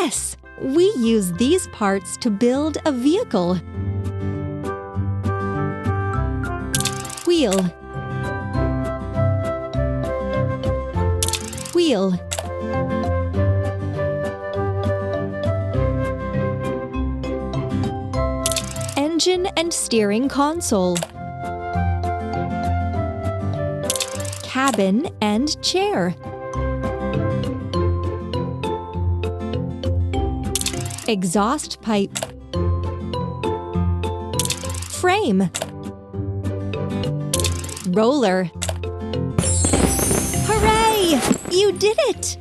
Yes! We use these parts to build a vehicle. Wheel. Wheel. Engine and steering console. Cabin and chair. Exhaust pipe. Frame. Roller. Hooray! You did it!